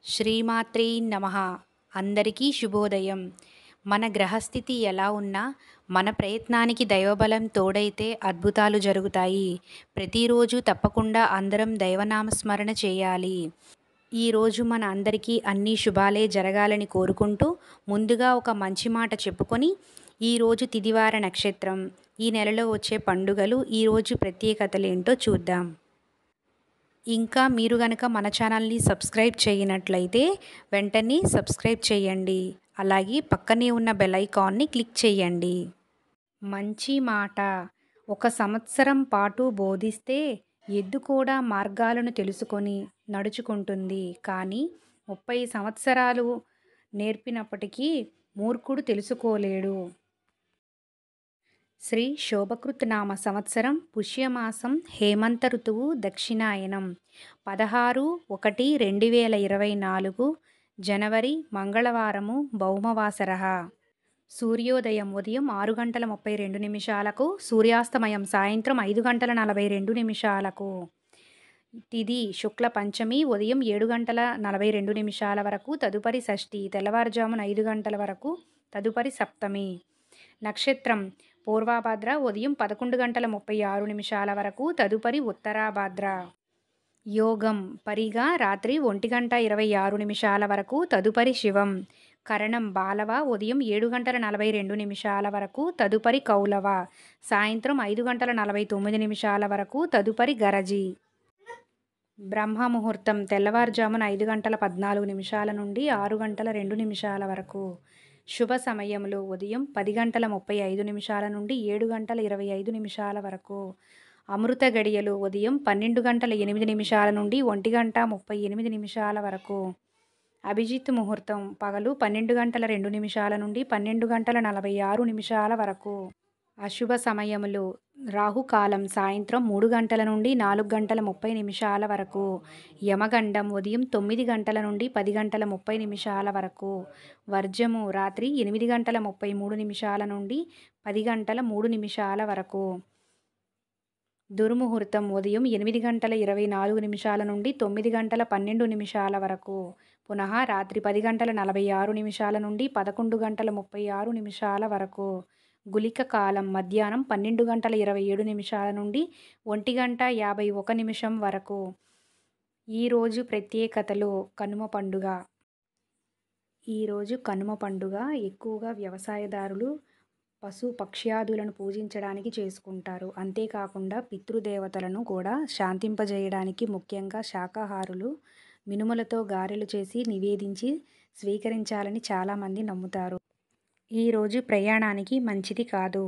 శ్రీమాత్రే నమః. అందరికీ శుభోదయం. మన గ్రహస్థితి ఎలా ఉన్నా మన ప్రయత్నానికి దైవబలం తోడైతే అద్భుతాలు జరుగుతాయి. ప్రతిరోజు తప్పకుండా అందరం దైవనామస్మరణ చేయాలి. ఈరోజు మన అందరికీ అన్ని శుభాలే జరగాలని కోరుకుంటూ ముందుగా ఒక మంచి మాట చెప్పుకొని ఈరోజు తిదివార నక్షత్రం, ఈ నెలలో వచ్చే పండుగలు, ఈరోజు ప్రత్యేకతలేంటో చూద్దాం. ఇంకా మీరు గనక మన ఛానల్ని సబ్స్క్రైబ్ చేయనట్లయితే వెంటనే సబ్స్క్రైబ్ చేయండి. అలాగే పక్కనే ఉన్న బెల్ ఐకాన్ని క్లిక్ చేయండి. మంచి మాట. ఒక సంవత్సరం పాటు బోధిస్తే ఎద్దు కూడా మార్గాలను తెలుసుకొని నడుచుకుంటుంది. కానీ 30 సంవత్సరాలు నేర్పినప్పటికీ మూర్ఖుడు తెలుసుకోలేడు. శ్రీ శోభకృత్ నామ సంవత్సరం పుష్యమాసం హేమంత ఋతువు దక్షిణాయనం 16/1/2024 జనవరి మంగళవారము భౌమవాసరః. సూర్యోదయం ఉదయం 6:32 సూర్యాస్తమయం సాయంత్రం 5:42 తిథి శుక్ల పంచమి ఉదయం 7:42 వరకు, తదుపరి షష్ఠి తెల్లవారుజామున 5 గంటల వరకు, తదుపరి సప్తమి. నక్షత్రం పూర్వభాద్ర ఉదయం 11:36 వరకు, తదుపరి ఉత్తరాభాద్ర. యోగం పరిగా రాత్రి 1:26 వరకు, తదుపరి శివం. కరణం బాలవ ఉదయం 7:42 వరకు, తదుపరి కౌలవ సాయంత్రం 5:49 వరకు, తదుపరి గరజి. బ్రహ్మ ముహూర్తం తెల్లవారుజామున 5:14 నుండి 6:02 వరకు. శుభ సమయములు ఉదయం 10:35 నుండి 7:25 వరకు. అమృత గడియలు ఉదయం 12:08 నుండి 1:38 వరకు. అభిజిత్ ముహూర్తం పగలు 12:02 నుండి 12:46 వరకు. అశుభ సమయములు రాహుకాలం సాయంత్రం 3 గంటల నుండి 4:30 వరకు. యమగండం ఉదయం 9 గంటల నుండి 10:30 వరకు. వర్జము రాత్రి 8:33 నుండి 10:03 వరకు. దుర్ముహూర్తం ఉదయం 8:24 నుండి 9:12 వరకు. పునః రాత్రి 10:46 నుండి 11:36 వరకు. గుళిక కాలం మధ్యాహ్నం 12:27 నుండి 1:51 వరకు. ఈరోజు ప్రత్యేకతలు. కనుమ పండుగ. ఈరోజు కనుమ పండుగ ఎక్కువగా వ్యవసాయదారులు పశు పక్ష్యాదులను పూజించడానికి చేసుకుంటారు. అంతేకాకుండా పితృదేవతలను కూడా శాంతింపజేయడానికి ముఖ్యంగా శాకాహారులు మినుములతో గారెలు చేసి నివేదించి స్వీకరించాలని చాలామంది నమ్ముతారు. ఈరోజు ప్రయాణానికి మంచిది కాదు.